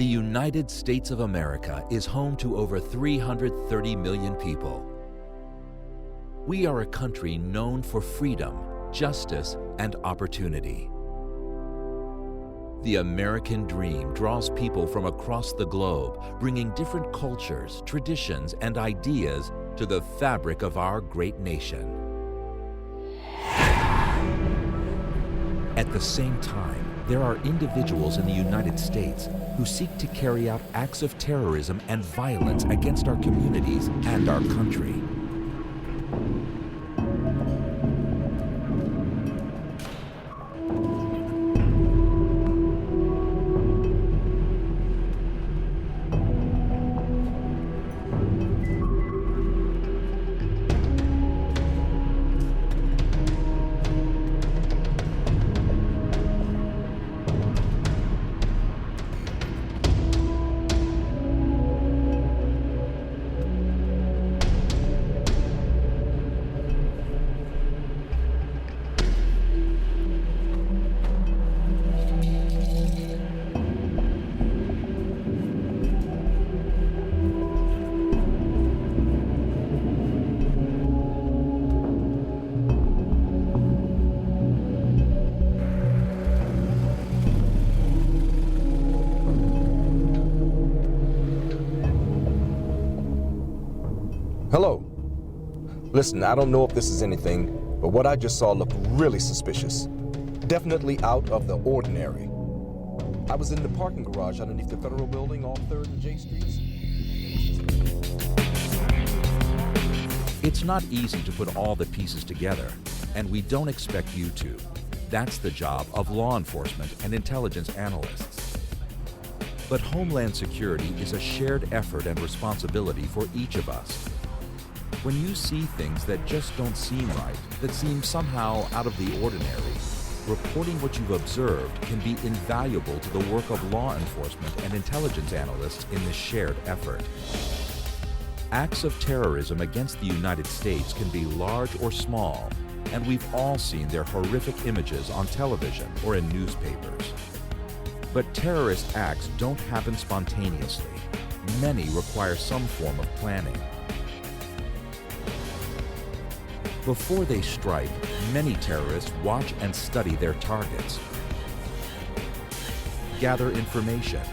The United States of America is home to over 330 million people. We are a country known for freedom, justice, and opportunity. The American dream draws people from across the globe, bringing different cultures, traditions, and ideas to the fabric of our great nation. At the same time, there are individuals in the United States who seek to carry out acts of terrorism and violence against our communities and our country. Hello. Listen, I don't know if this is anything, but what I just saw looked really suspicious. Definitely out of the ordinary. I was in the parking garage underneath the Federal Building off 3rd and J Streets. It's not easy to put all the pieces together, and we don't expect you to. That's the job of law enforcement and intelligence analysts. But Homeland Security is a shared effort and responsibility for each of us. When you see things that just don't seem right, that seem somehow out of the ordinary, reporting what you've observed can be invaluable to the work of law enforcement and intelligence analysts in this shared effort. Acts of terrorism against the United States can be large or small, and we've all seen their horrific images on television or in newspapers. But terrorist acts don't happen spontaneously. Many require some form of planning. Before they strike, many terrorists watch and study their targets, gather information,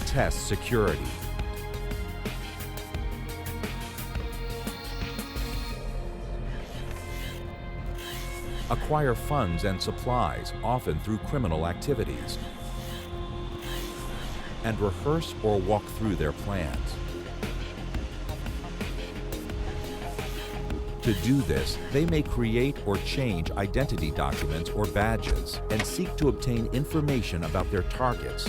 test security, acquire funds and supplies, often through criminal activities, and rehearse or walk through their plans. To do this, they may create or change identity documents or badges and seek to obtain information about their targets.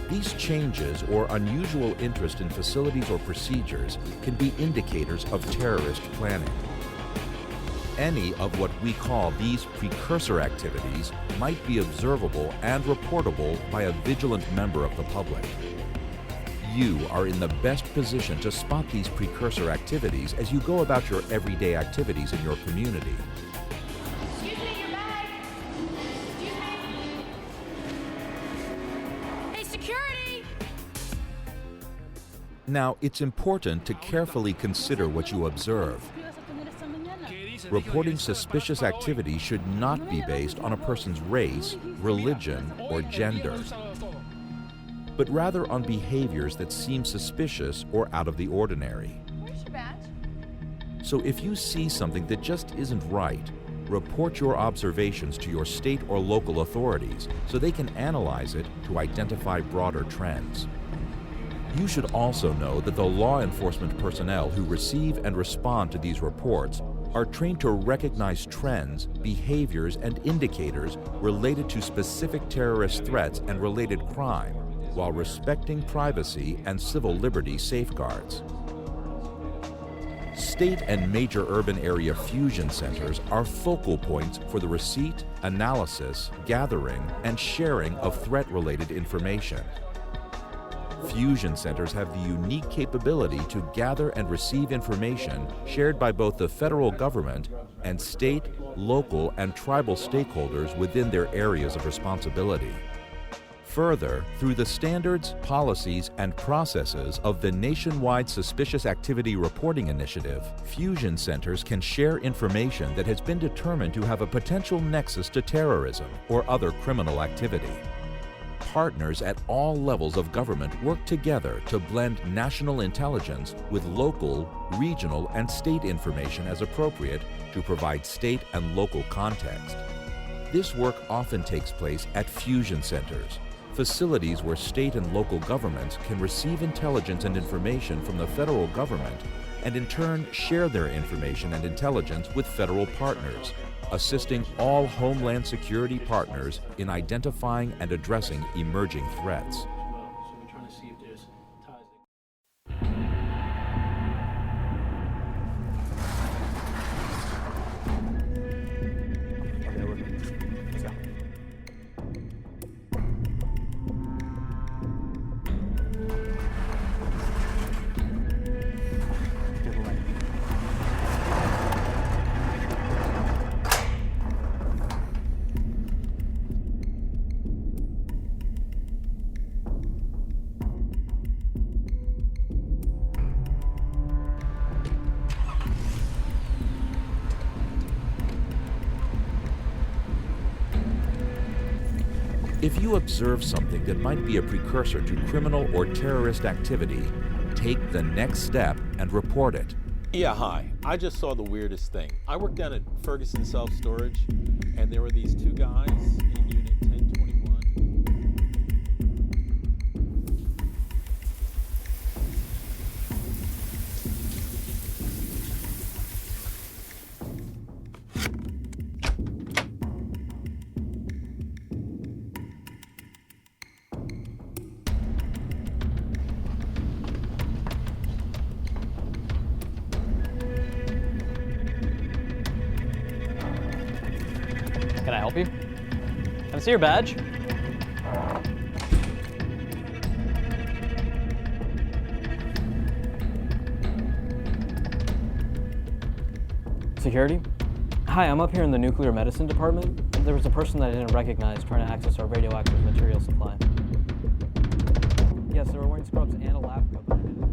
These changes or unusual interest in facilities or procedures can be indicators of terrorist planning. Any of what we call these precursor activities might be observable and reportable by a vigilant member of the public. You are in the best position to spot these precursor activities as you go about your everyday activities in your community. Excuse me, your bag. Excuse me. Hey, security! Now, it's important to carefully consider what you observe. Reporting suspicious activity should not be based on a person's race, religion, or gender, but rather on behaviors that seem suspicious or out of the ordinary. Where's your badge? So if you see something that just isn't right, report your observations to your state or local authorities so they can analyze it to identify broader trends. You should also know that the law enforcement personnel who receive and respond to these reports are trained to recognize trends, behaviors, and indicators related to specific terrorist threats and related crime, while respecting privacy and civil liberty safeguards. State and major urban area fusion centers are focal points for the receipt, analysis, gathering, and sharing of threat-related information. Fusion centers have the unique capability to gather and receive information shared by both the federal government and state, local, and tribal stakeholders within their areas of responsibility. Further, through the standards, policies, and processes of the Nationwide Suspicious Activity Reporting Initiative, Fusion centers can share information that has been determined to have a potential nexus to terrorism or other criminal activity. Partners at all levels of government work together to blend national intelligence with local, regional, and state information as appropriate to provide state and local context. This work often takes place at fusion centers, facilities where state and local governments can receive intelligence and information from the federal government and in turn share their information and intelligence with federal partners, assisting all Homeland Security partners in identifying and addressing emerging threats. So we're trying to see if there's ties. If you observe something that might be a precursor to criminal or terrorist activity, take the next step and report it. Yeah, hi. I just saw the weirdest thing. I worked down at Ferguson Self-Storage, and there were these two guys in Unit 1021. Can I help you? Can I see your badge? Security? Hi, I'm up here in the nuclear medicine department. There was a person that I didn't recognize trying to access our radioactive material supply. Yes, they were wearing scrubs and a lab coat, but I didn't.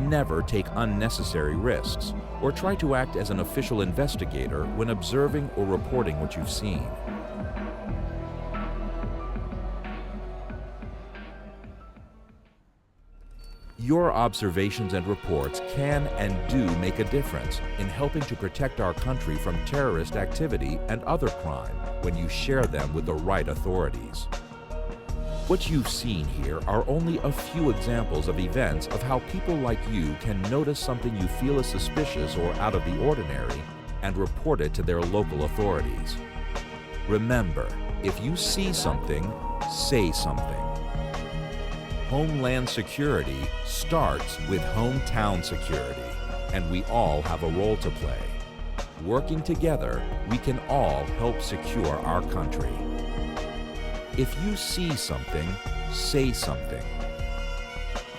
Never take unnecessary risks or try to act as an official investigator when observing or reporting what you've seen. Your observations and reports can and do make a difference in helping to protect our country from terrorist activity and other crime when you share them with the right authorities. What you've seen here are only a few examples of events of how people like you can notice something you feel is suspicious or out of the ordinary and report it to their local authorities. Remember, if you see something, say something. Homeland Security starts with hometown security, and we all have a role to play. Working together, we can all help secure our country. If you see something, say something.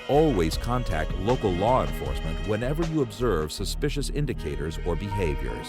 Always contact local law enforcement whenever you observe suspicious indicators or behaviors.